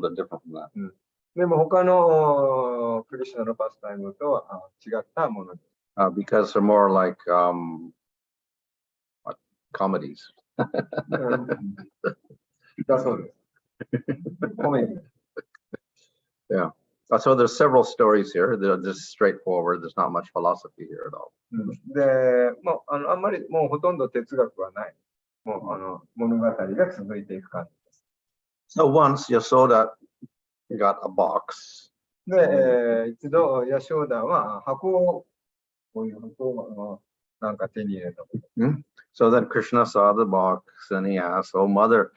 bit different from that. でも他のクリシュナのパスタイムとは違ったものです。Because they're more like what, comedies. だそうです。コメディ。Yeah. So there's several stories here. They're just straightforward. There's not much philosophy here at all. で、もうあんまりもうほとんど哲学はない。もう物語が続いていく感じです。So once Yasoda got a box. で、一度ヤショーダは箱をこういう箱をなんか手に入れた。So then Krishna saw the box and he asked, "Oh mother,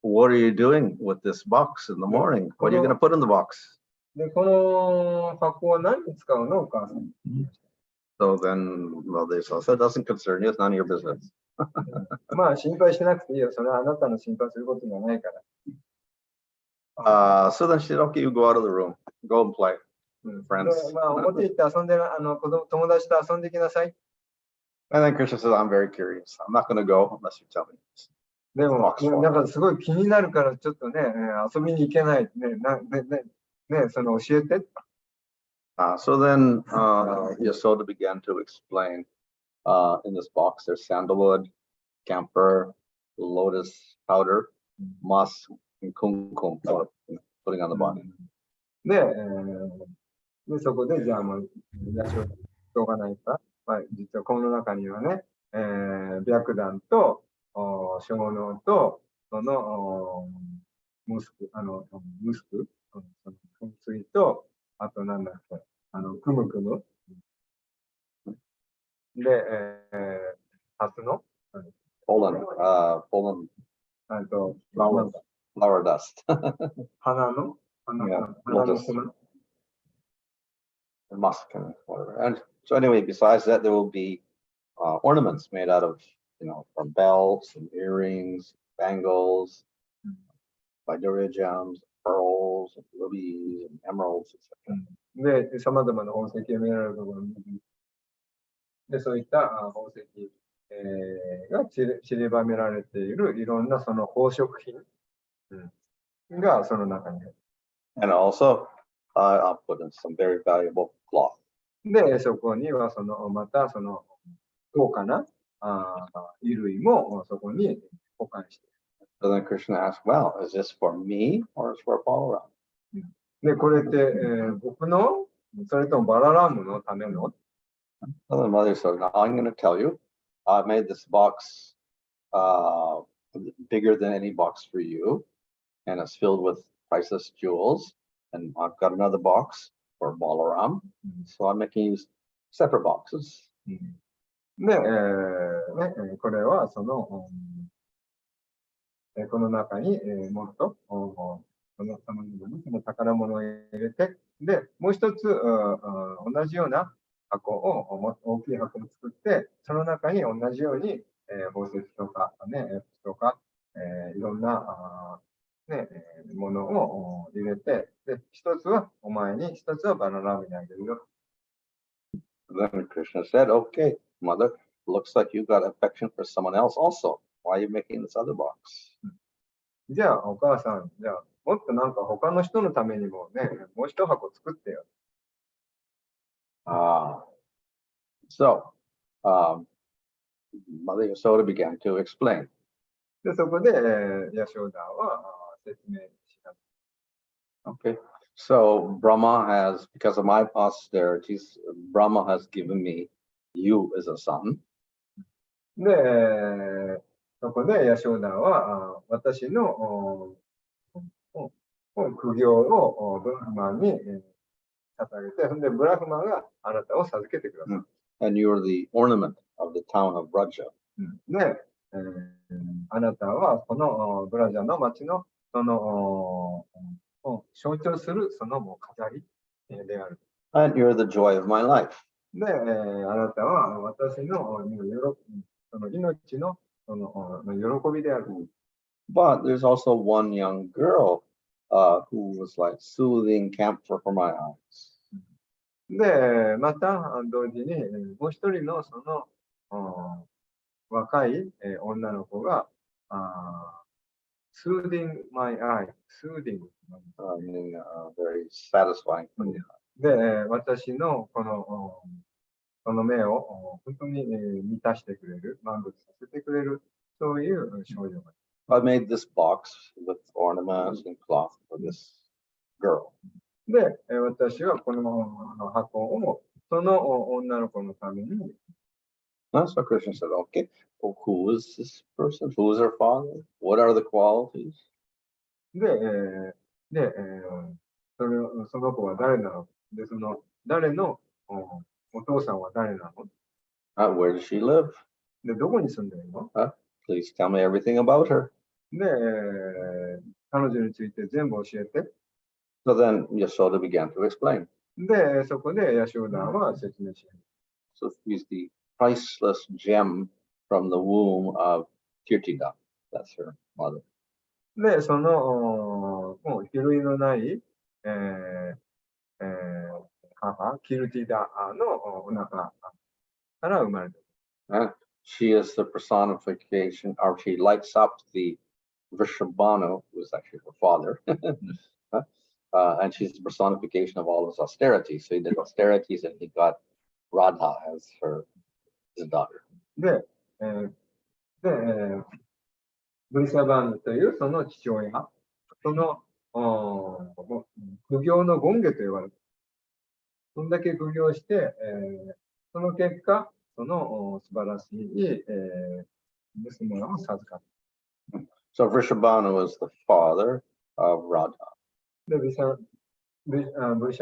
what are you doing with this box in the morning? What are you going to put in the box?" で、この箱は何に使うのお母さん。So then, well, they said, "That doesn't concern you. It's none of your business." まあ心配しなくていいよ。それはあなたの心配することじゃないから。So then she said, "Okay, you go out of the room, go and play, friends." まあ表行って遊んで友達と遊んできなさい。And then Krishna says, "I'm very curious. I'm not going to go unless you tell me." でもなんかすごい気になるからちょっとね遊びに行けないねその教えて。So then Yasoda began to explain. In this box, there's sandalwood, camphor, lotus powder, musk, and kumkum for putting on the body. で、そこでじゃあもうヤショウダしょうがないか。まあ、実はこの中にはね、白檀と小脳とそのムスク、その噴水とあとなんだっけ、クムクム。で、ハスのPollen, flower dust. 花の Musk and whatever. And so anyway, besides that, there will be ornaments made out of, from belts and earrings, bangles, Viduria gems, pearls, and rubies, and emeralds, etc. で、様々な宝石、エメラルドがで、そういった宝石、が散りばめられているいろんなその宝飾品、がその中にある。And also, I'll put in some very valuable cloth. で、そこにはまたその高価な衣類もそこに保管している。So then Krishna asked, "Well, is this for me or is it for Balaram?" で、これって、僕のそれともバララムのための So the mother said, "Now I'm going to tell you, I made this box bigger than any box for you, and it's filled with priceless jewels. And I've got another box for Balaram, so I'm making you separate boxes." で、これはこの中に、もっとその宝物を入れて、で、もう一つ同じような箱を大きい箱を作って、その中に同じように、宝石とかね、とか、いろんなものを入れて、で、一つはお前に、一つはバナナムにあげるよ。Then Krishna said, "Okay, mother, looks like you got affection for someone else also. Why are you making this other box?" じゃあ、お母さん、じゃあ、もっとなんか他の人のためにもね、もう一箱作ってよ。So, Mother Yasoda began to explain. で、そこで、ヤショーダは説明します。Okay, so Brahma has, because of my austerities, Brahma has given me you as a son. で、そこでヤショーダは私の苦行をブラフマンに捧げて、そんでブラフマンがあなたを授けてください。And you're the ornament of the town of Braja. で、あなたはこのブラジャの町のその象徴するそのもう飾りである。And you're the joy of my life. で、あなたは私のその命のその喜びである。But there's also one young girl who was like soothing camphor for my eyes. で、また同時にもう一人のその若い女の子が soothing my eye, soothing. Meaning very satisfying for the eye. で、私のこの目を本当に満たしてくれる、満足させてくれる、そういう少女が。I made this box with ornaments and cloth for this girl. で、私はこの箱をその女の子のために。So Krishna said, okay, well, who is this person? Who is her father? What are the qualities? で、その子は誰なの？で、誰のお父さんは誰なの？ Where does she live? で、どこに住んでるの？ Please tell me everything about her. で、彼女について全部教えて。So then Yashoda began to explain. で、そこでヤショーダは説明します。So he's the priceless gem from the womb of Kirtida. That's her mother. で、そのもう比類のない、母、キルティダのお腹から生まれている。She is the personification, or she lights up the Vrishabhanu, who is actually her father. And she's the personification of all his austerities. So he did austerities and he got Radha as his daughter. で、ブリシャバーヌというその父親、その苦行の権下と言われる。そんだけ苦行して、その結果、その素晴らしい、娘を授かった。So Vrishabhanu is the father of Radha. で、ブリシャ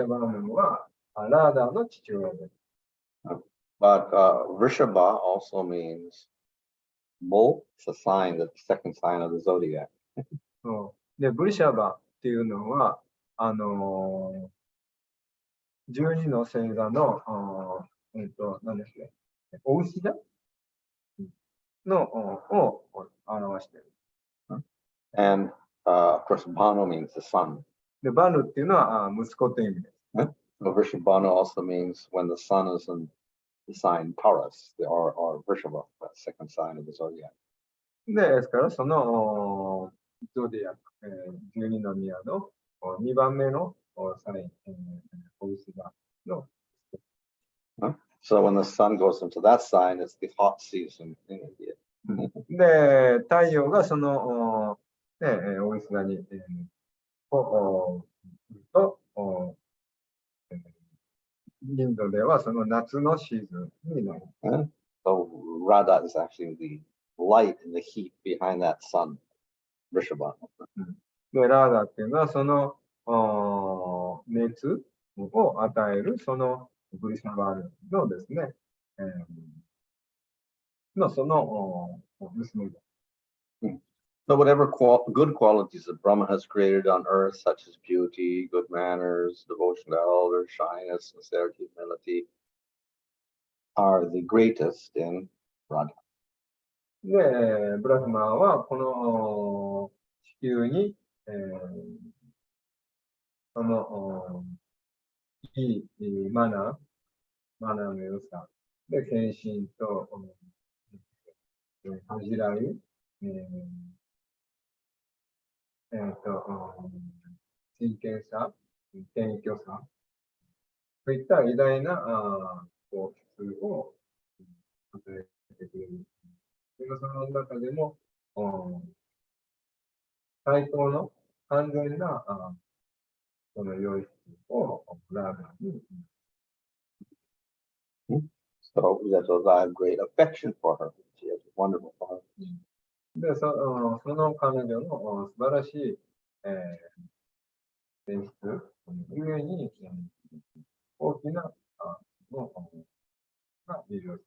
バーヌはラーダの父親です。But Vrishabha also means bull. It's a sign, the second sign of the zodiac. で、ブリシャバっていうのは、12の星座の、何ですか、お牛座のを表している。And of course, Bhanu means the sun. で、バヌっていうのは息子という意味です。So Vrishabhanu also means when the sun is in the sign Taurus, or Vrishabha, that second sign of the zodiac. ですからそのゾディアック、12の宮の2番目のサイン、お牛座の。So when the sun goes into that sign, it's the hot season in India. で、太陽がそのお牛座にインドではその夏のシーズンになる。So Radha is actually the light and the heat behind that sun, Vrishabha. で、ラーダっていうのはその熱を与えるそのブリシャバールのですね、その娘です。So whatever good qualities that Brahma has created on earth, such as beauty, good manners, devotion to elders, shyness, sincerity, humility, are the greatest in Radha. で、ブラフマはこの地球に、そのいいマナーの良さで、献身と恥じらい、真剣さ、謙虚さ、そういった偉大な質を与えてくれる。その中でも、最高の完全なその良い質をラーダに。So I have great affection for her. She has a wonderful heart. で、その彼女の素晴らしい、性質ゆえに大きなのが利用さ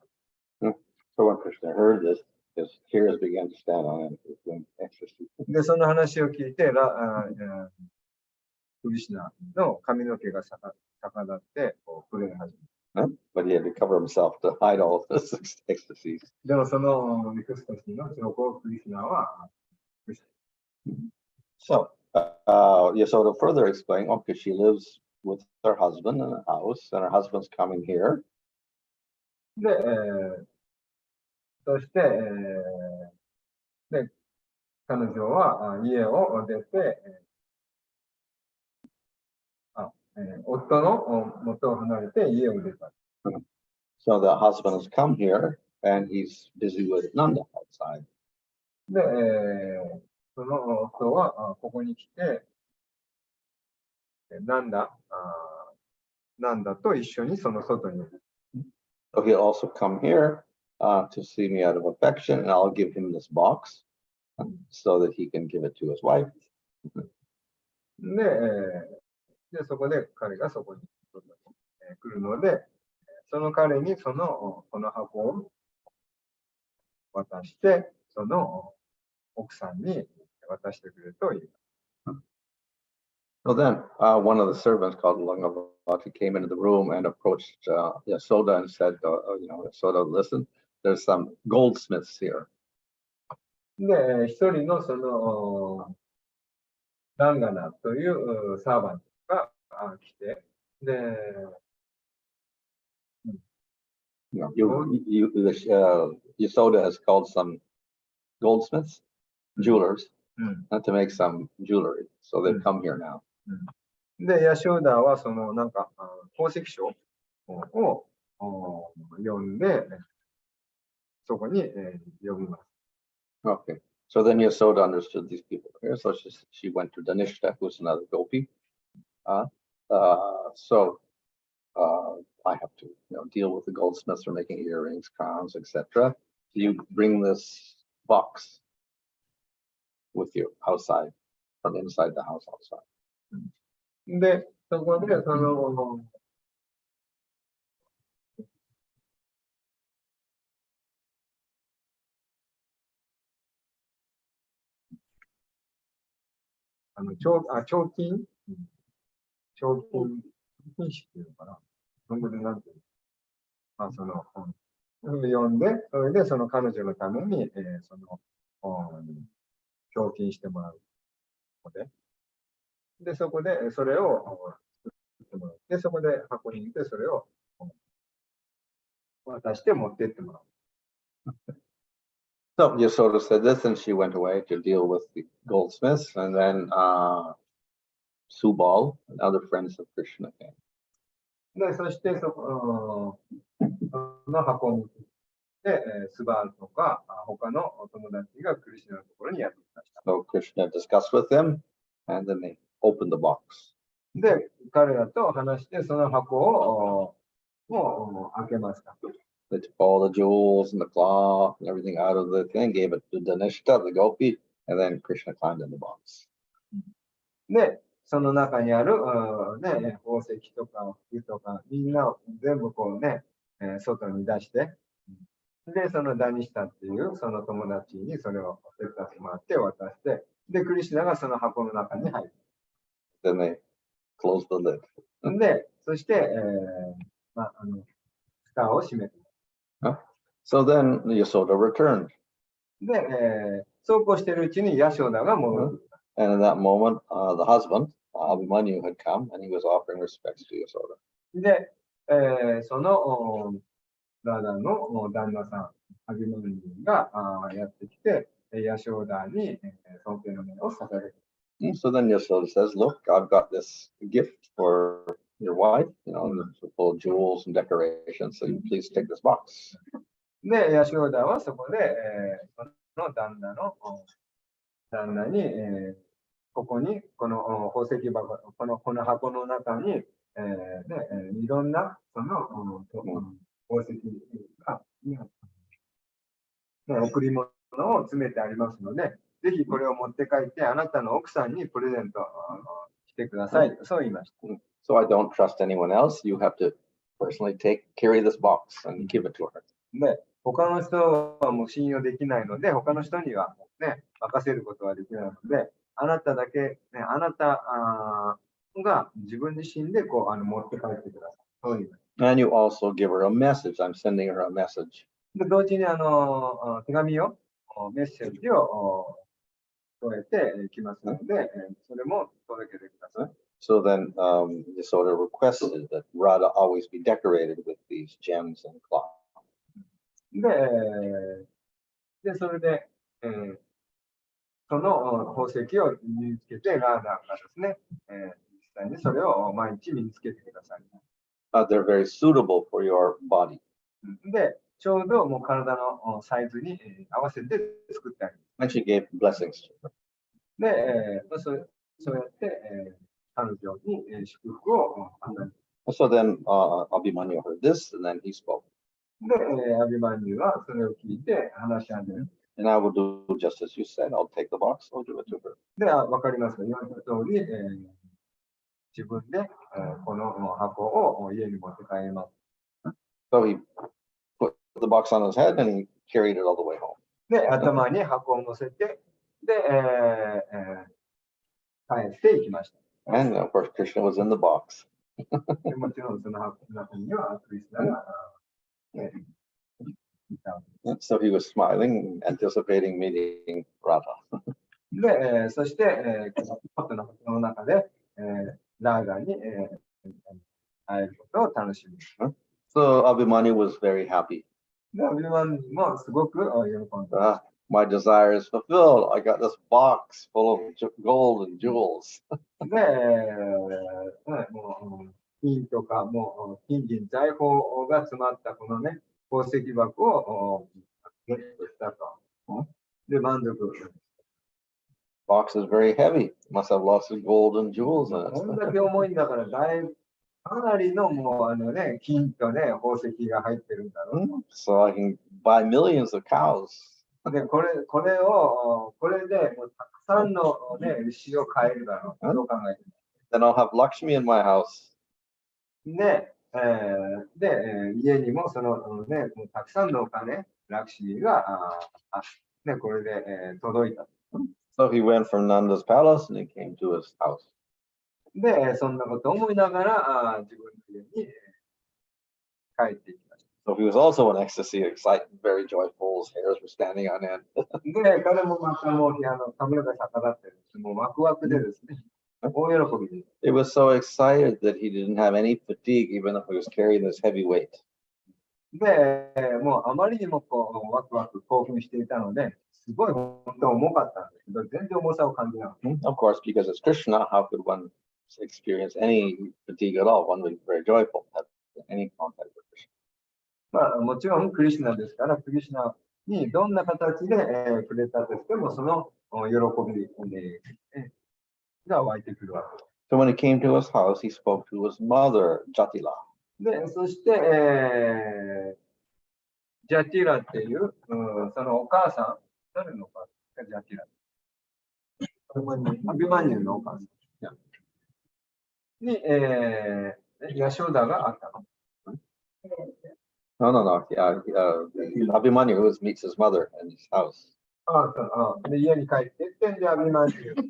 れる。So when Krishna heard this, his tears began to stand on him. He was doing ecstasy. で、その話を聞いて、クリシュナの髪の毛が逆立って震え始める。But he had to cover himself to hide all of his ecstasies. でもそのエクスタシーの証拠をクリシュナは。So Yasoda further explained, okay, she lives with her husband in a house, and her husband's coming here. で、そして、で彼女は家を出て、夫の元を離れて家を出た。So the husband has come here and he's busy with Nanda outside. で、その夫はここに来て、なんだと一緒にその外にいる。So he'll also come here to see me out of affection, and I'll give him this box so that he can give it to his wife. で、そこで彼がそこに来るので、その彼にこの箱を渡して、その奥さんに渡してくれと言う。So then one of the servants called Langavati came into the room and approached Yasoda and said, Yasoda, listen, there's some goldsmiths here. で、一人のそのダンガナというサーバントが来て、で、Yasoda has called some goldsmiths, jewelers, to make some jewelry. So they've come here now. で、ヤショーダーはそのなんか宝石商を呼んで、そこに呼びます。Okay. So then Yasoda understood these people here. So she went to Danishta, who's another gopi. So I have to deal with the goldsmiths for making earrings, crowns, etc. You bring this box with you outside, from inside the house outside. で、そこでその彫金師っていうのかな。そこでなんていうの、呼んで、それでその彼女のために、その彫金してもらうので、で、そこでそれを作ってもらって、そこで箱に入れてそれを渡して持ってってもらう。So Yasoda said this, and she went away to deal with the goldsmiths, and then Subal and other friends of Krishna came. で、そしてその箱にで、スバールとか他のお友達がクリシュナのところにやってきました。So Krishna discussed with them, and then they opened the box. で、彼らと話してその箱を開けました。They took all the jewels and the cloth and everything out of the thing, gave it to Danishta, the gopi, and then Krishna climbed in the box. で、その中にある、宝石とか服とか、みんなを全部こうね、外に出して、で、そのダニシタっていうその友達にそれを手伝ってもらって渡して、で、クリシュナがその箱の中に入る。Then they closed the lid. で、そして、蓋を閉めて。So then Yasoda returned. で、そうこうしているうちにヤショーダが戻ってきた。And in that moment, the husband, Abhimanyu, had come and he was offering respects to Yasoda. で、そのラダの旦那さん、アビマンニュがやってきて、ヤショーダに尊敬の念を捧げる。So then Yasoda says, look, I've got this gift for your wife, full of jewels and decorations, so you please take this box. で、ヤショーダはそこで、その旦那に、ここに、この宝石箱、この箱の中に、いろんなその宝石が、贈り物を詰めてありますので、ぜひこれを持って帰って、あなたの奥さんにプレゼントしてください。そう言いました。So I don't trust anyone else. You have to personally carry this box and give it to her. で、他の人はもう信用できないので、他の人にはね、任せることはできないので、あなただけ、あなたが自分自身でこう持って帰ってください。そういう。And you also give her a message. I'm sending her a message. で、同時に手紙を、メッセージを添えてきますので、それも届けてください。So then Yasoda requested that Radha always be decorated with these gems and cloth. で、それで、その宝石を身につけて、ラーダーがですね、実際にそれを毎日身につけてください。They're very suitable for your body. で、ちょうどもう体のサイズに合わせて作ってありま And she gave blessings to her. す。で、そうやって、彼女に祝福を与える。So then Abhimanyu heard this, and then he spoke. で、アビマンニュはそれを聞いて話し始める。And I will do just as you said. I'll take the box. I'll give it to her. で、わかりますか？言われた通り、自分で、この箱を家に持って帰ります。So he put the box on his head and he carried it all the way home. で、頭に箱を乗せて、で、帰っていきました。And of course, Krishna was in the box. でもちろんその箱の中にはクリスナがいた。And so he was smiling, anticipating meeting Radha. で、そして、ポットの箱の中で、ラーガに、会えることを楽しみ。 So Abhimanyu was very happy. で、アビマンニもすごく喜んだ。My desire is fulfilled. I got this box full of gold and jewels. で、もう金とかもう金銀財宝が詰まったこのね、宝石箱をゲットしたと。で、満足。 Box is very heavy. Must have lots of gold and jewels in こん it. だけ重いんだから、かなりのもうね、金とね、宝石が入ってるんだろう。 So I can buy millions of cows. で、これでもうたくさんのね、牛を飼えるだろう。そう考えて Then I'll have Lakshmi in my house. で、家にもそのね、もうたくさんのお金、ラクシミが、ね、これで、届いた。 So he went from Nanda's palace and he came to his house. で、そんなことを思いながら、自分の家に帰っていきまし So he was also in ecstasy, excited, very joyful. His hairs were standing on end. た。で、彼もまたもう、髪の毛逆立ってるんです。もうワクワクでですね、大喜びで。 He was so excited that he didn't have any fatigue, even if he was carrying this heavy weight. で、もうあまりにもこうワクワク興奮していたので、すごい本当重かったんですけど、全然重さを感じなかった。 Of course, because it's Krishna, how could one experience any fatigue at all? One would be very joyful at any contact with Krishna. まあ、もちろんクリシュナですから、クリシュナにどんな形で、触れたとしても、その喜び、が湧いてくるわけです。 So when he came to his house, he spoke to his mother, Jatila. で、そして、ジャティラっていう、そのお母さん、誰のお母さんですか、ジャティラ。アビマニューのお母さんに、ヤショダがあったの。 No. Abhimanyu meets his mother in his house. で、家に帰っていって、で、アビマニュー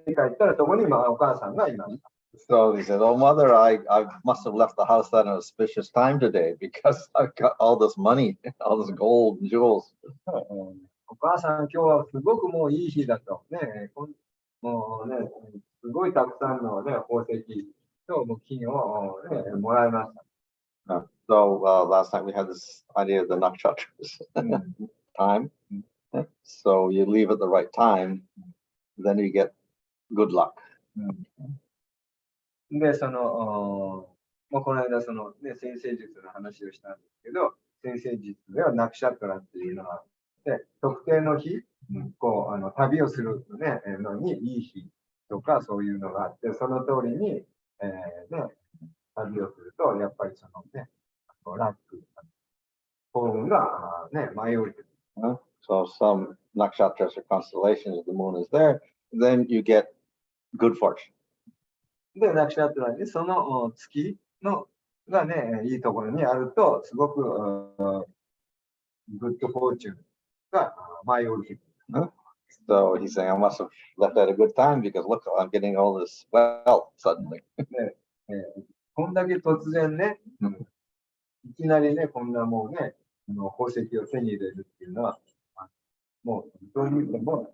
に帰ったら、そこにお母さんがいました。 So he said, "Oh, mother, I must have left the house at an auspicious time today because I've got all this money, all this gold and jewels." お母さん、今日はすごくもういい日だと。ね、もうね、すごいたくさんの、ね、宝石ともう金を、ね、もらいました。 So last night we had this idea of the nakshatras time. So you leave at the right time, then you get good luck. で、もうこの間ね、先生術の話をしたんですけど、先生術ではナクシャトラっていうのがあって、特定の日、こう旅をする、ね、のにいい日とかそういうのがあって、その通りに、ね、旅をすると、やっぱりね、ラック、幸運が、ね、舞い降りてくる。So some nakshatras or constellations, the moon is there, then you get good fortune. で、ナクシャトラにその月がね、いいところにあると、すごくグッドフォーチュンが舞い降りてくる。So he's saying, I must have left at a good time because look, I'm getting all this wealth suddenly. こんだけ突然ね、いきなりね、こんなもうね、宝石を手に入れるっていうのは、もう、どういう意味でも、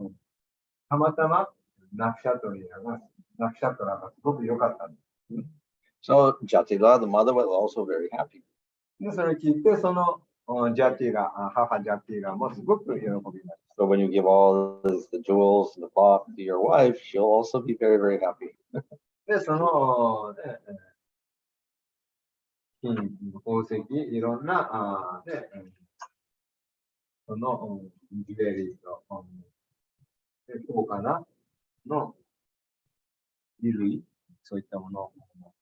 たまたまナクシャトラがすごく良かったんです。 So Jatila, the mother, was also very happy. で、それを聞いて、そのジャティが、母ジャティがもうすごく喜びました。So when you give all the jewels and the box to your wife, she'll also be very, very happy. で、その、金、宝石、いろんな、その、ジュエリーと、高価なの衣類、そういったもの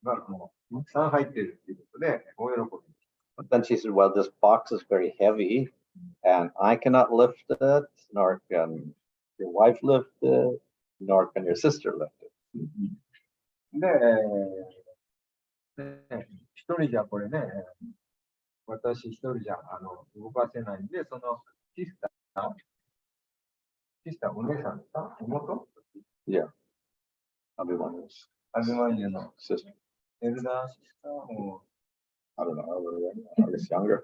がもうたくさん入っているということで、大喜び。But then she said, well, this box is very heavy and I cannot lift it, nor can your wife lift it, nor can your sister lift it. で、一人じゃこれね、私一人じゃ動かせないんで、そのシスター、お姉さんですか妹 Yeah, everyone is アズマイネの sister. エルダーシスターも I don't know, I guess younger.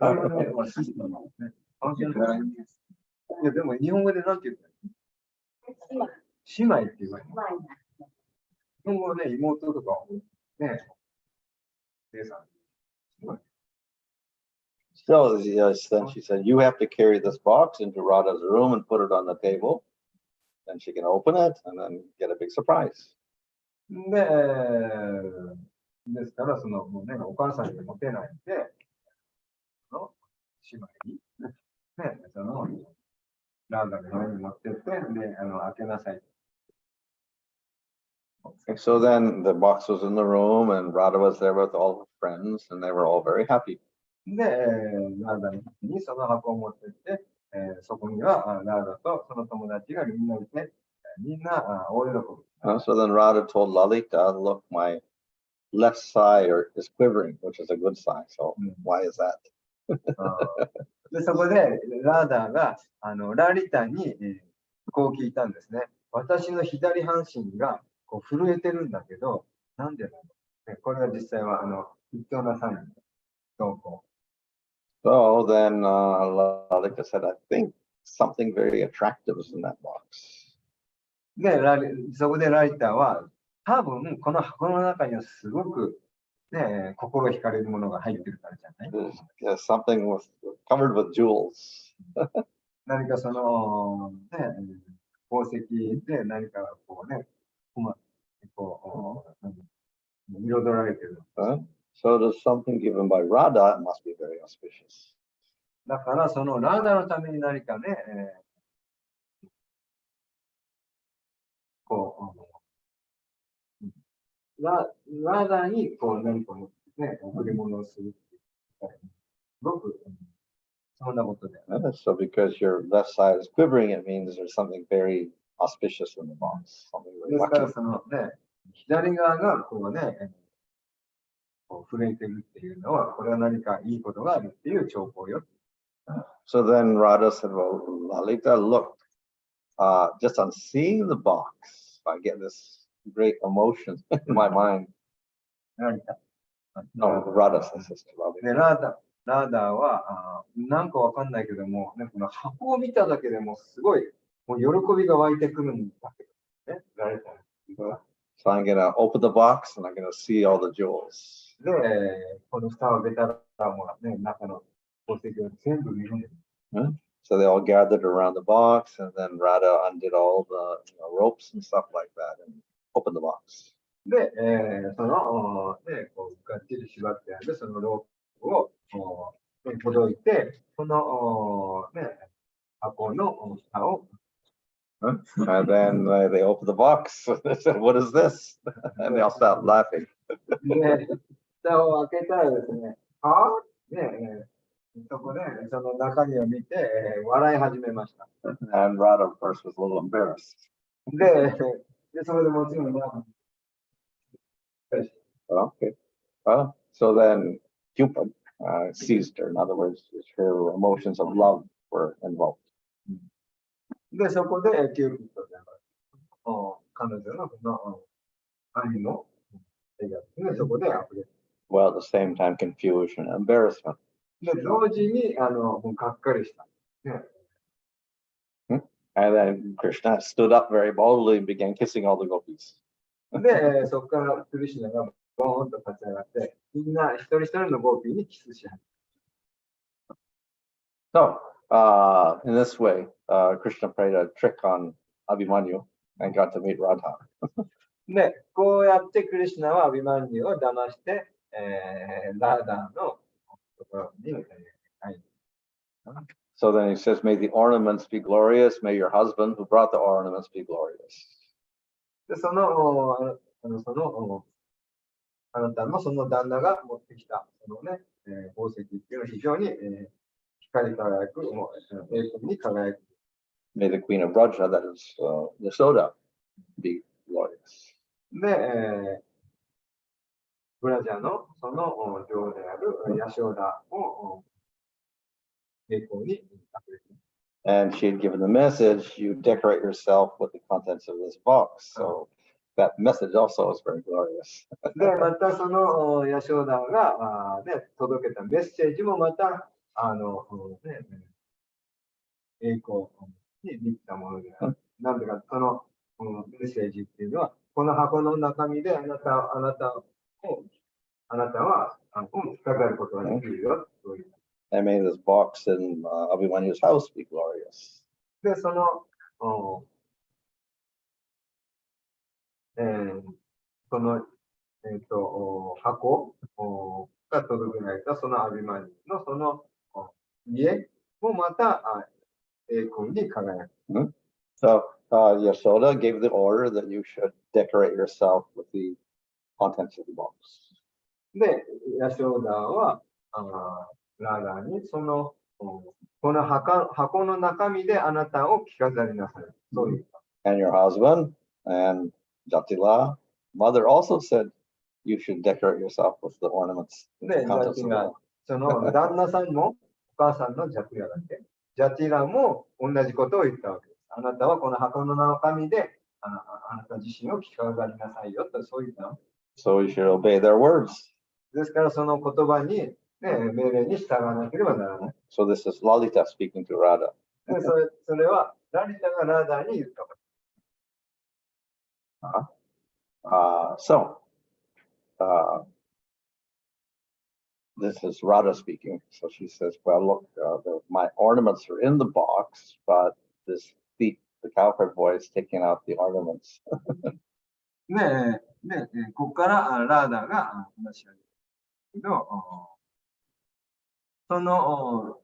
シスターのね、関係ない。いや、でも日本語でなんて言うの姉妹って言われる。日本語ね、妹とか、ね、姉さん。So yes, then she said, you have to carry this box into Radha's room and put it on the table. Then she can open it and then get a big surprise. で、ですから、その、もうね、お母さんに持てないんで、の姉妹に、ね、その、ラーダの上に持ってって、で、開けなさい。Okay, so then the box was in the room and Radha was there with all her friends and they were all very happy. で、ラーダにその箱を持ってって、そこにはラーダとその友達がみんないて、みんな大喜び。So then Radha told Lalita, look, my left side is quivering, which is a good sign. So why is that? で、そこでラーダがラリタに、こう聞いたんですね。私の左半身がこう震えてるんだけど、なんでなの、ね、これは実際は必要なサイン。So then Lalita said, I think something very attractive is in that box. で、そこでラリタは、多分この箱の中にはすごく、ね、心惹かれるものが入ってるからじゃない？ There's something covered with jewels. 何かその、ね、宝石で何かこうね、こう、彩られてる。So there's something given by Radha, it must be very auspicious. だからそのラーダのために何かね、こう、ラーダにこう何かね、贈り物をするっていう。すごく、そんなことで。So because your left side is quivering, it means there's something very auspicious in the box. Something で very すから lucky. そのね、左側がこうね、こう震えてるっていうのは、これは何かいいことがあるっていう兆候よ。So then Radha said, well, Lalita, look, just on seeing the box, I get this great emotion in my mind. 何か No, Radha's the sister. で、ラーダは、なんかわかんないけども、ね、この箱を見ただけでもすごい、もう喜びが湧いてくるんだけどね、ラーダ So I'm going to open the box and I'm going to see all the jewels. で、この蓋を開けたら、もうね、中の宝石を全部見るんです。So they all gathered around the box, and then Radha undid all the ropes and stuff like that and opened the box. で、その、ね、こうがっちり縛ってあるそのロープをほどいて、その、ね、箱の蓋を And then they opened the box. They said, "What is this?" And they all stopped laughing. で、蓋を開けたらですね、はぁ、ね、そこでその中身を見て、笑い始めました。And Radha, of course, was a little embarrassed. で、それでもちろん、Okay. Well, so then Cupid seized her. In other words, her emotions of love were involved. で、そこでキューピッドで彼女のその愛の絵がですね、そこで溢れる。Well, at the same time, confusion and embarrassment. で、同時にもうがっかりした。ね、And then Krishna stood up very boldly and began kissing all the gopis. で、そこからクリシュナがボーンと立ち上がって、みんな一人一人のゴーピーにキスし始め So, in this way, Krishna played a trick on Abhimanyu and got to meet Radha. で、こうやってクリシュナはアビマンニュを騙して、ラーダのところに、はい。So then he says, may the ornaments be glorious, may your husband who brought the ornaments be glorious. で、あなたのその旦那が持ってきた、そのね、宝石っていうのは非常に、光り輝く、栄光に輝く。May the queen of Braja, that is Yasoda, be glorious. で、ブラジャーのその女王であるヤショーダを栄光に溢れている。And she had given the message, you decorate yourself with the contents of this box. So that message also is very glorious. で、またそのヤショーダが届けたメッセージもまた、栄光に満ちたものである。なんでか、そのメッセージっていうのは、この箱の中身であなたは着飾ることができるよ。And may this box in Abhimanyu's house be glorious. で、その箱が届けられたそのアビマニのその家もまた栄光に輝く。So Yashoda gave the order that you should decorate yourself with the contents of the box. で、ヤショーダはラーダーにこの箱の中身であなたを着飾りなさい。そういう。And your husband and Jatila, mother also said you should decorate yourself with the ornaments. で、ジャティラ、その旦那さんもお母さんのジャティラだけ。ジャティラも同じことを言ったわけです。あなたはこの箱の中身であなた自身を着飾りなさいよとそう言ったの。So you should obey their words. ですからその言葉に、命令に従わなければならない。So this is Lalita speaking to Radha. それはラリタがラーダーに言ったわけ。This is Radha speaking. So she says, well, look, my ornaments are in the box, but this thief, the cowherd boy, is taking out the ornaments. ここからラーダーが話し合うけど、その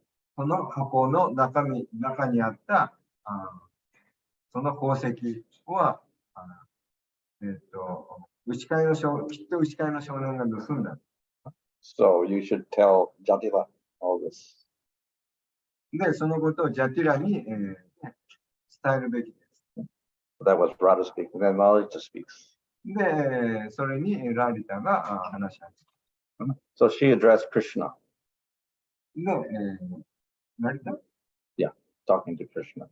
箱の中にあったその宝石は、きっと牛飼いの少年が盗んだ。So you should tell Jatila all this. で、そのことをジャティラに、伝えるべきです。That was Radha speaking. Then Lalita speaks. で、それにラリタが話し合う。So she addressed Krishna. で、ラリタ Yeah, talking to Krishna.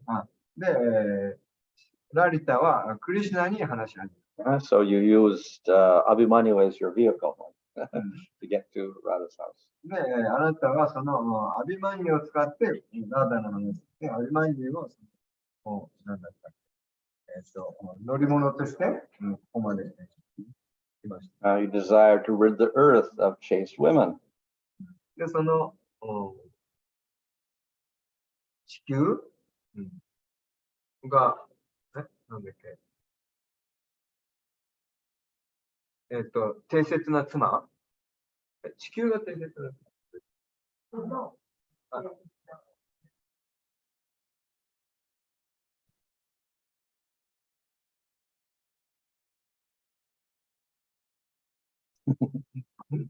で、ラリタはクリシュナに話し合う。So you used Abhimanyu as your vehicle to get to Radha's house. で、あなたはそのアビマンニを使ってラーダの話で、アビマンニを何だったっけ、乗り物として、ここまで来ました。You desire to rid the earth of chaste women. で、その地球が、なんだっけ、定説な妻、地球が定説な妻。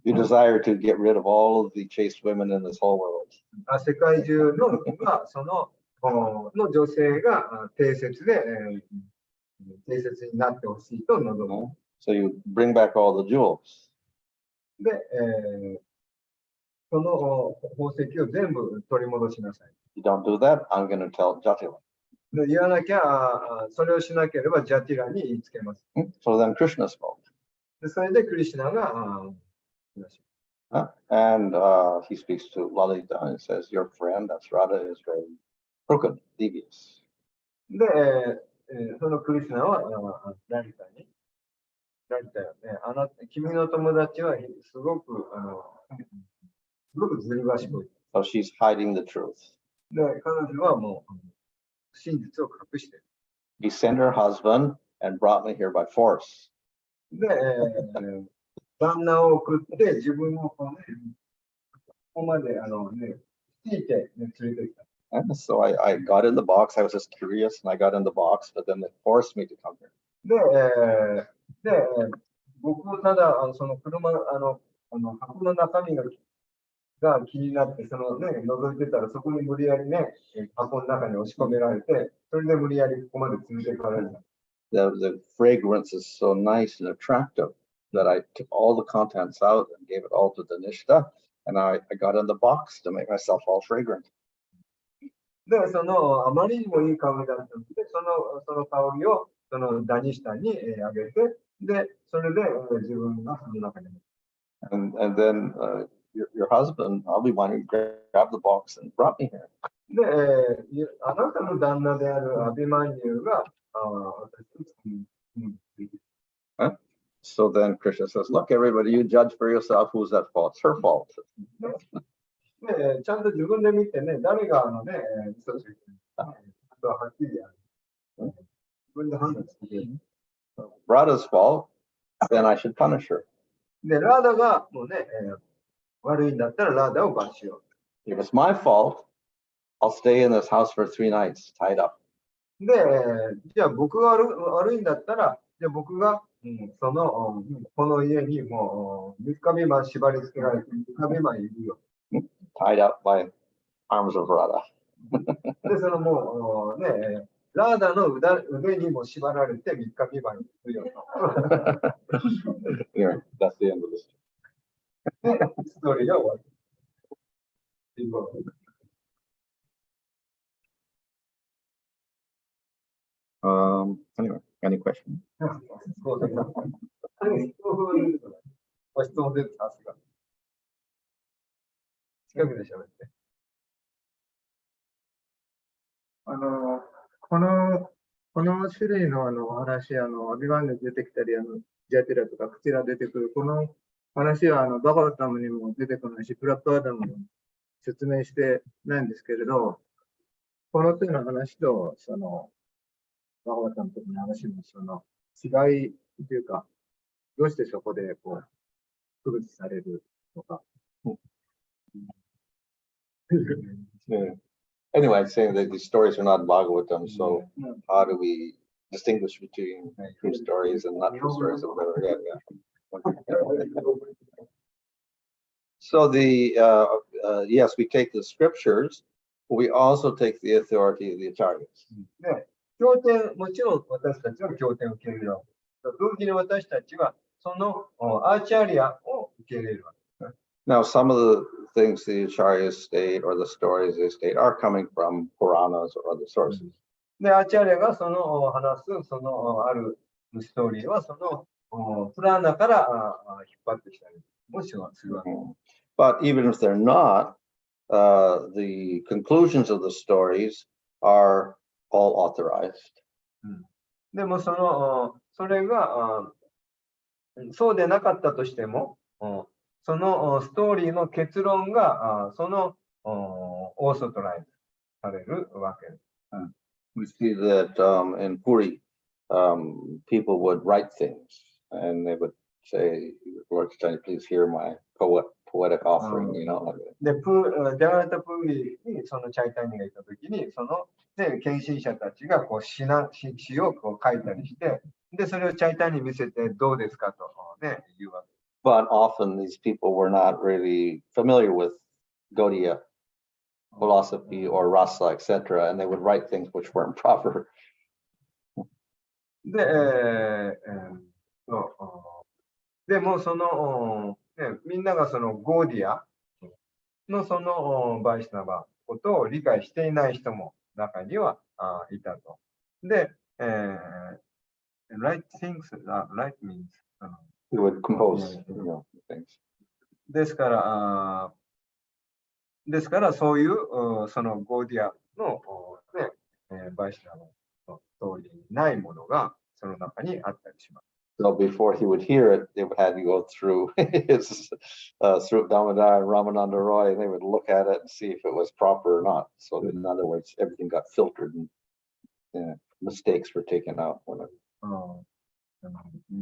You desire to get rid of all of the chaste women in this whole world. 世界中のその女性が定説になってほしいと望む。So you bring back all the jewels. で、その宝石を全部取り戻しなさい。You don't do that, I'm going to tell Jatila. で、言わなきゃ、それをしなければジャティラに言いつけます。So then Krishna spoke. で、それでクリシュナがand he speaks to Lalita and says, your friend, that's Radha, is very crooked, devious. で、そのクリシュナはラリタよね。君の友達はすごくずる賢い。So she's hiding the truth. で、彼女はもう真実を隠している。He sent her husband and brought me here by force. で、旦那を送って自分をここまで引いて、連れてきた。And so I got in the box. I was just curious, and I got in the box, but then they forced me to come here. で、僕はただその車箱の中身が気になって、覗いてたら、そこに無理やりね、箱の中に押し込められて、それで無理やりここまで連れてこられた。The fragrance is so nice and attractive that I took all the contents out and gave it all to Danishta, and I got in the box to make myself all fragrant. で、あまりにもいい香りだったので、その香りを、ダニシタにあげて、で、それで自分がその中に。And then your husband, I'll be one who grabbed the box and brought me here. で、あなたの旦那であるアビマニューが、Huh? So then Krishna says, look, everybody, you judge for yourself who's at fault. It's her fault. で、ちゃんと自分で見てね、誰が嘘ついてるか、はっきりやる。自分で判断してくれる。Radha's fault, then I should punish her. で、ラーダがもうね、悪いんだったらラーダを罰しよう。If it's my fault, I'll stay in this house for 3 nights, tied up. で、じゃあ僕が悪いんだったら、じゃあ僕が、この家にもう3日未満縛り付けられて、3日未満いるよ。Tied up by arms of Radha. で、もうね、ラーダの腕にも縛られて3日未満いるよと。Anyway, that's the end of this. ストーリーが終わる。Anyway, any questions? 質問出てさすが。近くで喋って。この種類の話、アビワンで出てきたり、ジャティラとかクチラ出てくる、この話はバガバタムにも出てこないし、プラットアダムにも説明してないんですけれど、この手の話と、バガバタムとの話の違いというか、どうしてそこで区別されるのか。Anyway, saying that these stories are not Bhagavatam, so how do we distinguish between true stories and not true stories or whatever? Yeah. So yes, we take the scriptures, but we also take the authority of the acharyas. 経典、もちろん私たちは経典を受け入れるわけ。同時に私たちはそのアーチャリアを受け入れるわけ。Now, some of the things the acharyas state or the stories they state are coming from Puranas or other sources. で、アーチャリアが話すあるストーリーはプラーナから引っ張ってきたりもするわけ。But even if they're not, the conclusions of the stories are all authorized. でもそれがそうでなかったとしても、そのストーリーの結論がオーソトライズされるわけです。We see that in Puri, people would write things and they would say, Lord Chaitanya, please hear my poetic offering, you know. で、ジャガラタプーリにそのチャイタニがいたときに、献身者たちが詩を書いたりして、で、それをチャイタニに見せてどうですかとね、言うわけ。But often these people were not really familiar with Gaudiya philosophy or rasa, etc., and they would write things which weren't proper. でもみんながゴーディアのバイシナバことを理解していない人も中にはいたと。で、right things, right means They would compose, things. ですからそういうゴーディアのバイシナバのストーリーにないものがその中にあったりします。So before he would hear it, they would have to go through his through Damodar and Ramananda Roy, and they would look at it and see if it was proper or not. So in other words, everything got filtered and mistakes were taken out when it,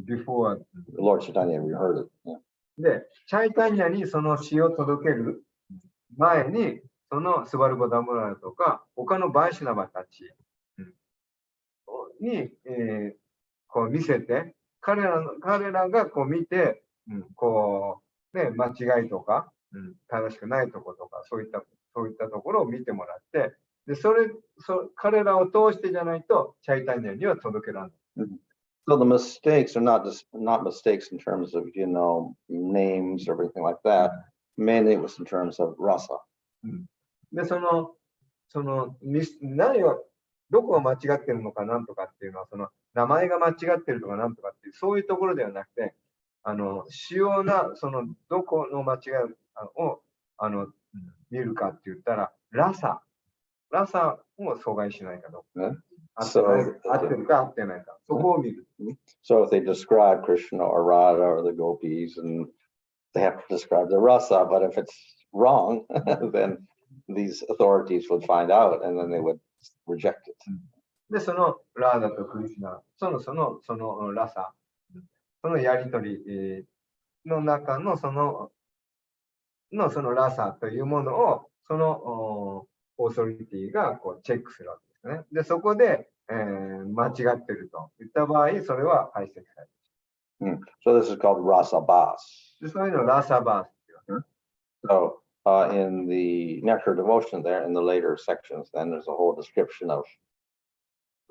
before. the Lord Chaitanya reheard it. Yeah. で、チャイタニアにその詩を届ける前に、そのスバルボダムラとか、他のバイシナバたちに、こう見せて、彼らがこう見て、こう、ね、間違いとか、正しくないところとか、そういったところを見てもらって、で彼らを通してじゃないと、チャイタニアには届けられない。So the mistakes are not mistakes in terms of, names or everything like that. Mainly it was in terms of rasa. で、何を、どこが間違ってるのかなんとかっていうのは、その名前が間違ってるとかなんとかっていう、そういうところではなくて、主要な、どこの間違いを、見るかって言ったら、ラサを阻害しないかどうか。合ってるか合ってないか。そこを見る。So if they describe Krishna or Radha or the gopis, and they have to describe the rasa, but if it's wrong, then these authorities would find out and then they would reject it. で、そのラーダとクリシュナ、そのラサ、そのやりとりの中のそのラサというものを、そのオーソリティがこうチェックするわけですね。で、そこで、間違ってるといった場合、それは排斥される。So this is called rasa bas. で、そういうのをラサバースっていうわけ。So in the Nectar Devotion there, in the later sections, then there's a whole description of,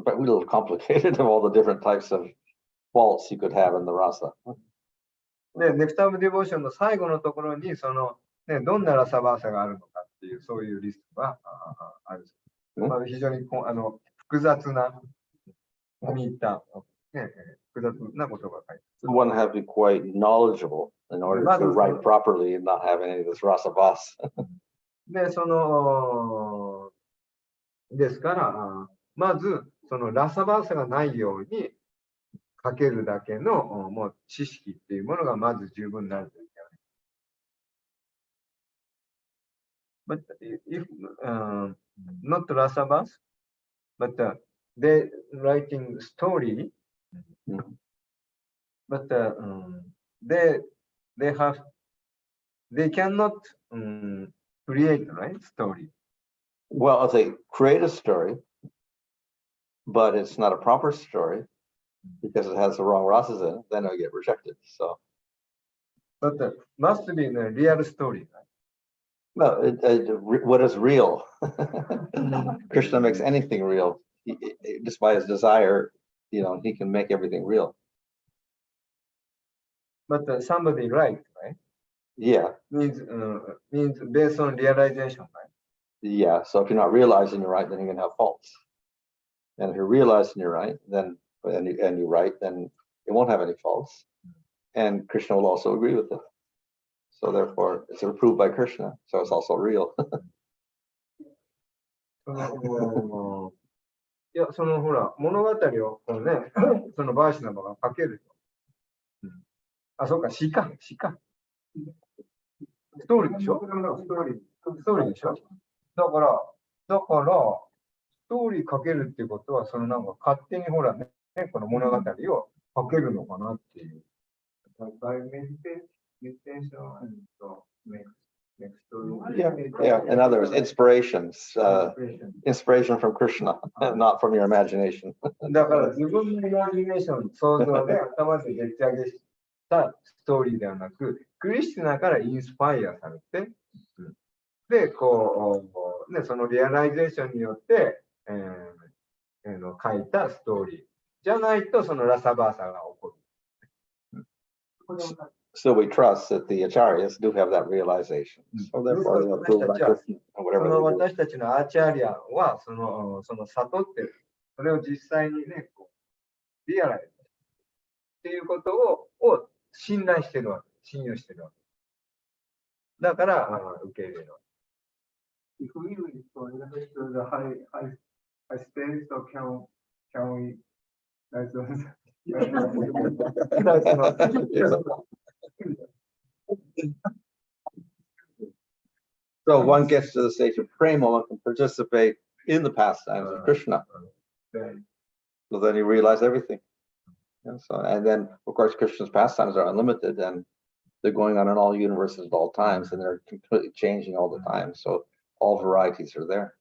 but a little complicated, of all the different types of faults you could have in the rasa. で、ネクターディボーションの最後のところに、どんなラサバーサがあるのかっていう、そういうリストがある。非常に複雑な、込み入った、複雑なことが書いてある。One have to be quite knowledgeable in order to write properly and not have any of this rasa bas. で、ですから、まず、そのラサバーサがないように書けるだけのもう知識っていうものがまず十分になるといけない。But if not rasa bas, but they writing story, but they cannot create, right, story. Well, if they create a story, but it's not a proper story because it has the wrong rasas in it, then it'll get rejected. So, but must be a real story. Right? No, what is real? Krishna makes anything real. Just by his desire, he can make everything real. But somebody right? Yeah. Means based on realization, right? Yeah. So if you're not realizing you're right, then you're gonna have faults. And if you're realizing you're right, then and you're right, then it won't have any faults. And Krishna will also agree with it. So therefore, it's approved by Krishna, so it's also real. いや、ほら、物語をそのバーシナバが書けると。あ、そうか、詩か。ストーリーでしょ？ストーリーでしょ？だから、ストーリー書けるっていうことは、なんか勝手にほらね、この物語を書けるのかなっていう。Yeah. In other words, inspiration from Krishna, not from your imagination. だから自分のイマジネーション、想像で頭で出来上げたストーリーではなく、クリスナからインスパイアされて、で、そのリアライゼーションによって、書いたストーリーじゃないと、そのラサバーサが起こる。So we trust that the acharyas do have that realization. So therefore, they approve by Krishna or whatever they do. 私たちのアーチャリアはその悟ってる。それを実際にね、リアライズっていうことを信頼してるわけ。信用してるわけ。だから受け入れるわけ。If we go to the high stage, so can we So one gets to the stage of prema, one can participate in the pastimes of Krishna. So then you realize everything. And so, and then of course Krishna's pastimes are unlimited, and they're going on in all universes at all times, and they're completely changing all the time. So all varieties are there.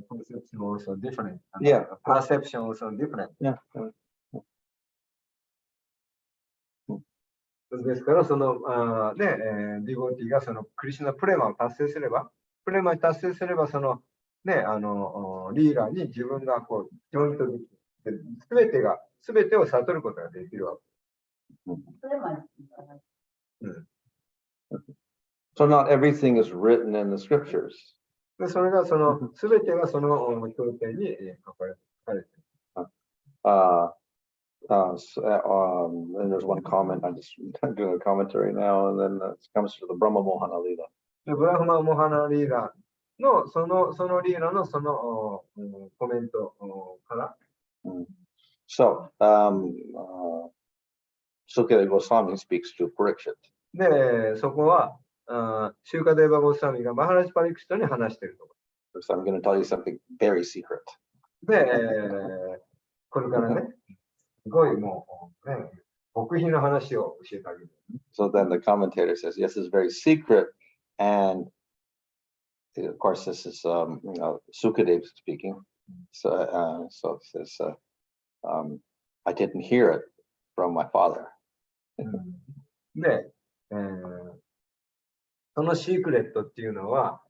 Conception also different. Yeah. Perception also different. Yeah. ですから、その、ディボティがそのクリシュナプレマを達成すれば、その、リーダーに自分がこう、ジョイントできて、すべてを悟ることができるわけ。So not everything is written in the scriptures. で、それがその、すべてがその経典に書かれている。And there's one comment, I'm just doing a commentary now, and then it comes to the Brahma Mohana Lila. で、ブラフマ・モハナ・リーダーの、そのリーダーのそのコメントから。So, Sukadeva Goswami speaks to Parikshit. で、そこは、シューカデーバ・ゴスワミがマハラジ・パリクシトに話しているところ。So I'm going to tell you something very secret. で、これからね、すごいもう、極秘の話を教えてあげる。So then the commentator says, yes, it's very secret. And of course, this is, Sukadeva speaking. So, so it says, I didn't hear it from my father. で、そのシークレットっていうのは、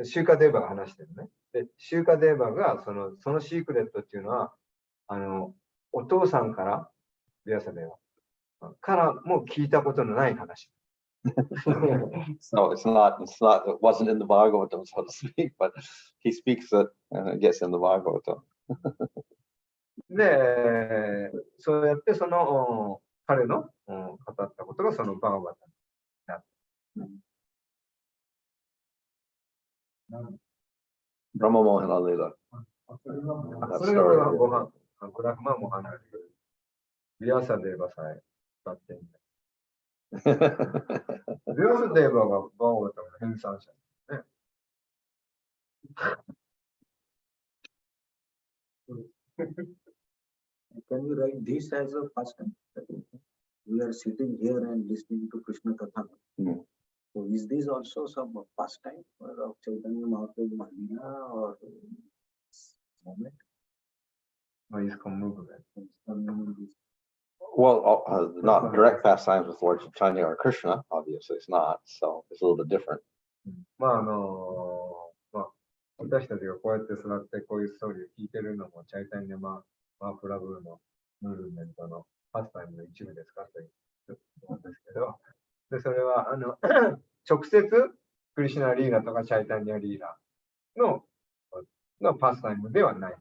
シューカデーバが話してるね。で、シューカデーバがそのシークレットっていうのは、お父さんから、ビアサデーバからも聞いたことのない話。So it wasn't in the Bhagavatam, so to speak, but he speaks it and it gets in the Bhagavatam. で、そうやってその彼の語ったことがそのバーバタになった。Brahma Mohana Lila. それが俺はご飯、グラフマンも離れてる。ビアサデーバさえ使ってんだ。ビアサデーバがバーバタの編纂者ね。Can we write this as a pastime? We are sitting here and listening to Krishna Katha. So is this also some pastime of Chaitanya Mahaprabhu Mahila or moment? Or is movement? Well, not direct pastimes with Lord Chaitanya or Krishna, obviously it's not. So it's a little bit different. 私たちがこうやって座ってこういうストーリーを聞いてるのもチャイタニアマープラブーのムーブメントのパスタイムの一部ですかと言うんですけど、でそれは直接クリシュナリーダーとかチャイタニアリーダーのパスタイムではない。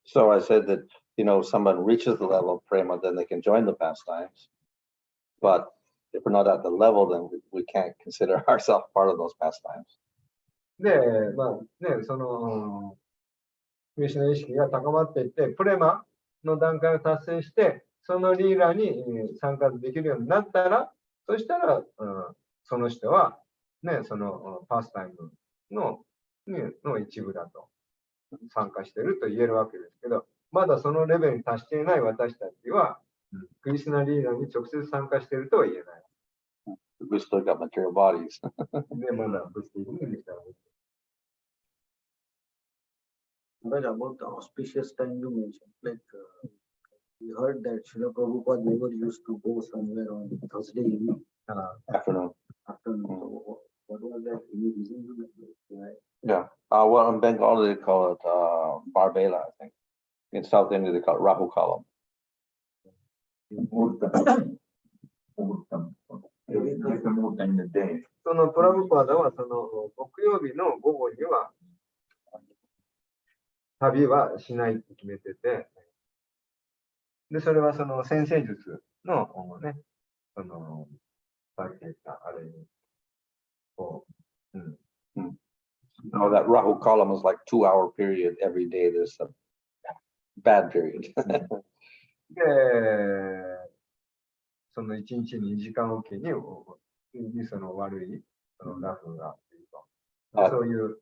So I said that, someone reaches the level of prema, then they can join the pastimes. But if we're not at the level, then we can't consider ourselves part of those pastimes. で、そのクリシュナ意識が高まっていって、プレマの段階を達成して、そのリーダーに参加できるようになったら、そしたら、その人は、そのパスタイムの一部だと参加していると言えるわけですけど、まだそのレベルに達していない私たちは、クリシュナリーダーに直接参加しているとは言えない。We still got material bodies. で、まだ物理的にできたら。But about the auspicious time you mentioned, like we heard that Srila Prabhupada never used to go somewhere on Thursday evening. Afternoon. So what was that? Any reason to that? Yeah. Well, in Bengal they call it Barbela, I think. In South India they call it Rahu Kalam. More time in the day. そのプラブパーダはその木曜日の午後には旅はしないと決めてて、で、それはその先生術のね、さっき言ったあれに、こう、No, that Rahu Kalam is like 2-hour period every day. There's bad period. で、その1日2時間おきにその悪いそのラフがあっていると。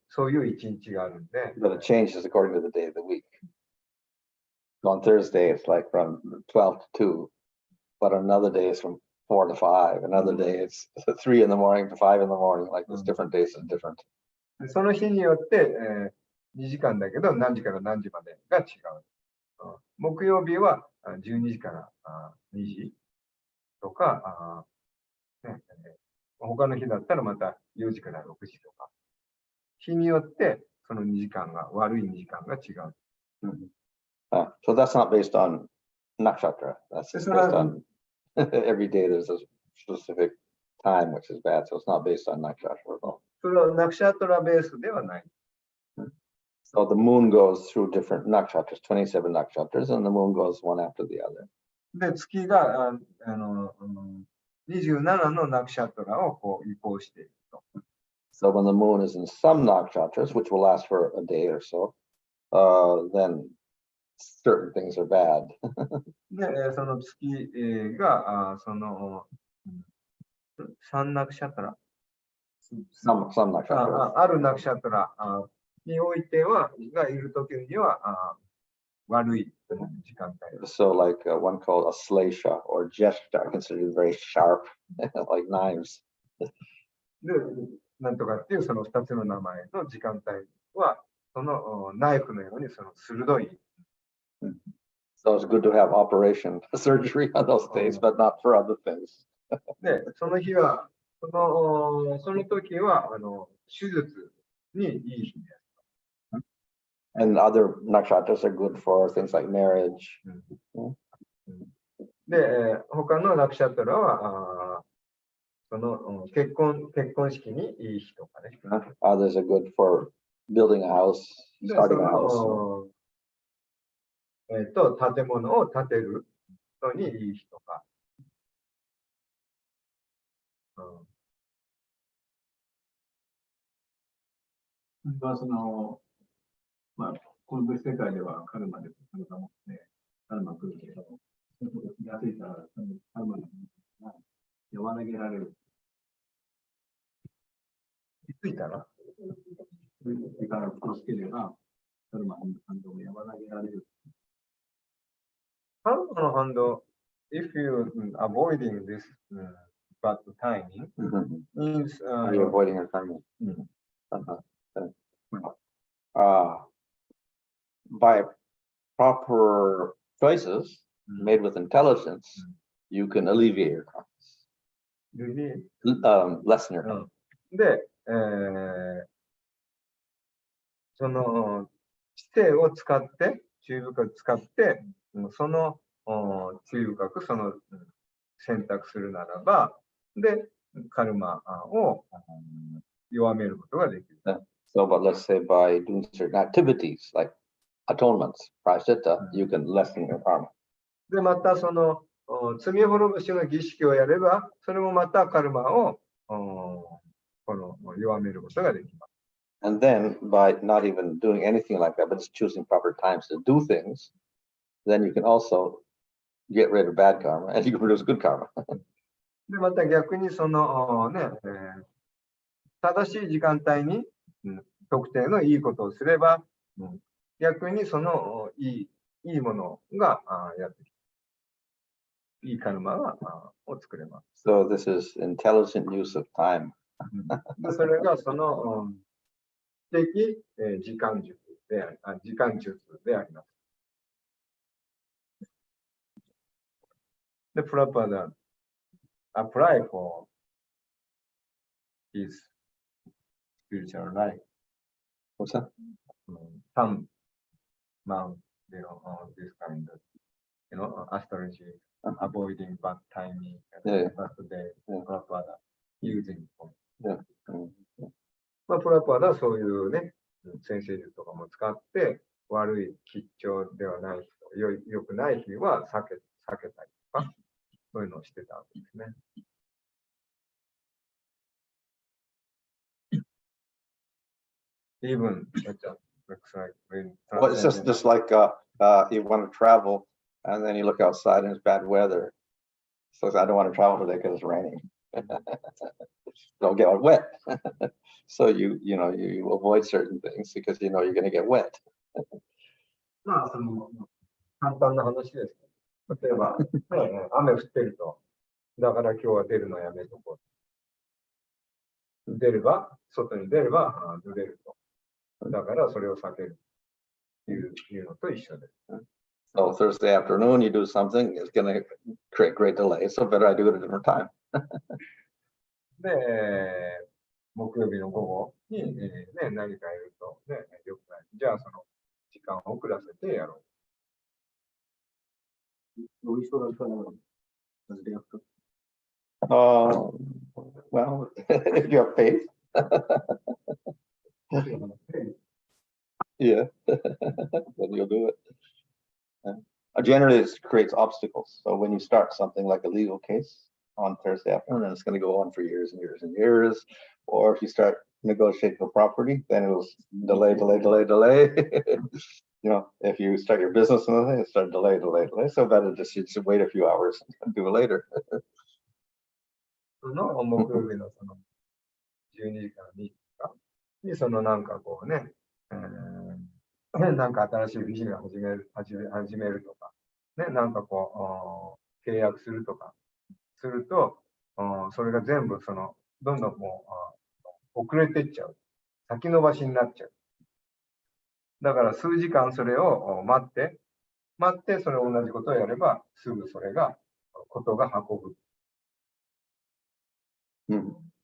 そういう一日があるんで。But it changes according to the day of the week. On Thursday, it's like from 12 to 2, but another day is from 4 to 5. Another day it's 3 in the morning to 5 in the morning. Like there's different days and different. でその日によって、2時間だけど何時から何時までが違う。木曜日は12時から2時とか、他の日だったらまた4時から6時とか。日によってその2時間が、悪い2時間が違う。So that's not based on nakshatra. That's based on every day there's a specific time which is bad. So it's not based on nakshatra at all. それはナクシャトラベースではない。So the moon goes through different nakshatras, 27 nakshatras, and the moon goes one after the other. で、月が27のナクシャトラをこう移行していると。So when the moon is in some nakshatras, which will last for a day or so, then certain things are bad. で、その月がその3ナクシャトラ。Some nakshatras. あるナクシャトラにおいては、がいるときには悪い時間帯。So like one called a slesha or jeshta are considered very sharp, like knives. で、なんとかっていうその2つの名前の時間帯は、そのナイフのようにその鋭い。So it's good to have operation surgery on those days, but not for other things. で、その日は、その時は手術にいい日です。And other nakshatras are good for things like marriage. で、他のナクシャトラは、その結婚式にいい日とかね。Others are good for building a house, starting a house. 建物を建てるのにいい日とか。その、まあ、この世界ではカルマでカルマ持ってカルマ来るけど、そういうこと気がついたらカルマが和らげられる。気づいたら時間を気をつければカルマの反動を和らげられる。カルマの反動、if you avoiding this bad timing, means Are you avoiding your karma? By proper choices made with intelligence, you can alleviate your karma. Lessen your karma. で、その知性を使って、注意深く使って、その注意深くその選択するならば、で、カルマを弱めることができる。So, but let's say by doing certain activities like atonements, prashchitta, you can lessen your karma. で、またその罪滅ぼしの儀式をやれば、それもまたカルマをこの弱めることができます。And then by not even doing anything like that, but just choosing proper times to do things, then you can also get rid of bad karma and you can produce good karma. で、また逆にそのね、正しい時間帯に特定のいいことをすれば、逆にそのいいものがやってきて、いいカルマを作れます。So this is intelligent use of time. でそれがその的時間術であります。で、プラパダ、apply for his spiritual life. What's that? Some monk, this kind of, astrology, avoiding bad timing, bad day, Prabhupada using. まあ、プラパダはそういうね、先生術とかも使って、悪い吉兆ではない人、良くない日は避けたりとか、そういうのをしてたわけですね。Even, looks like Well, it's just like you want to travel, and then you look outside and it's bad weather. So I don't want to travel today because it's raining. Don't get wet. So you avoid certain things because you know you're going to get wet. まあ、簡単な話です。例えば、雨降ってると、だから今日は出るのやめとこう。外に出れば濡れると。だからそれを避けるというのと一緒です。So Thursday afternoon, you do something, it's going to create great delay. So better I do it at a different time. で、木曜日の午後に、何かやると、よくない。じゃあその時間を遅らせてやろう。We should also have Thursday after. Well, if you have faith. Yeah, then you'll do it. Generally, it creates obstacles. So when you start something like a legal case on Thursday afternoon, then it's going to go on for years and years and years. Or if you start negotiating for property, then it'll delay. If you start your business and everything, it's start delay. So better just you should wait a few hours and do it later. の木曜日のその12時から2時かにそのなんかこうね、なんか新しいビジネスを始めるとか、なんかこう契約するとかすると、それが全部どんどんもう遅れていっちゃう。先延ばしになっちゃう。だから数時間それを待って、それを同じことをやれば、すぐそれが、ことが運ぶ。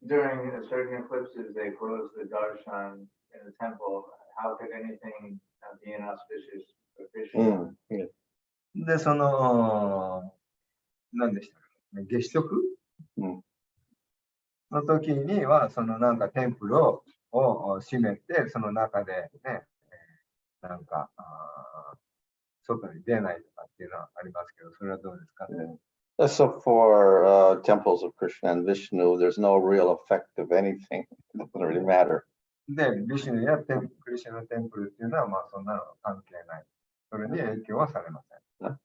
During certain eclipses, they close the darshan in the temple. How could anything be inauspicious for Krishna? で、何でしたっけ、月食、の時には、なんかテンプルを閉めて、その中でね、なんか、外に出ないとかっていうのはありますけど、それはどうですかね。So for temples of Krishna and Vishnu, there's no real effect of anything. It doesn't really matter. で、ビシュヌやクリシュナテンプルっていうのは、まあそんなの関係ない。それに影響はされません。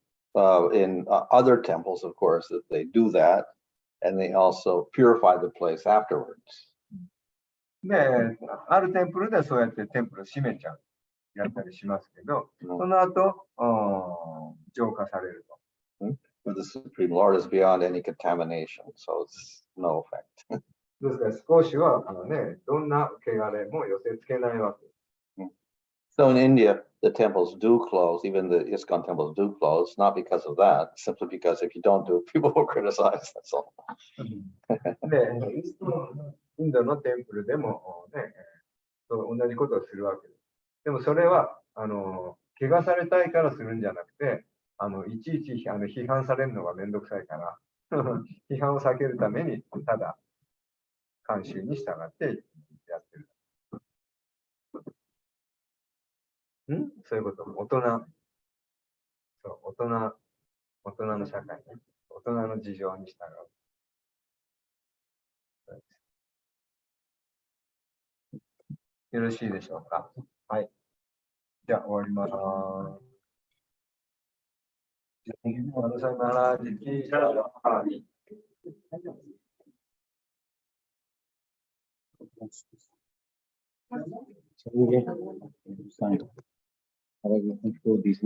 In other temples, of course, that they do that, and they also purify the place afterwards. で、あるテンプルではそうやってテンプルを閉めちゃう。やったりしますけど、その後、浄化されると。But the Supreme Lord is beyond any contamination, so it's no effect. ですから少しはどんな汚れも寄せつけないわけ。So in India, the temples do close, even the ISKCON temples do close, not because of that, simply because if you don't do it, people will criticize, that's all. で、インドのテンプルでも同じことをするわけです。でもそれは、汚されたいからするんじゃなくて、いちいち批判されるのがめんどくさいから、批判を避けるために、ただ、慣習に従ってやってる。そういうこと。大人の社会ね。大人の事情に従う。よろしいでしょうか。はい。じゃあ終わります。BhanuSwami Maharaja ki jai. Sign. However, control these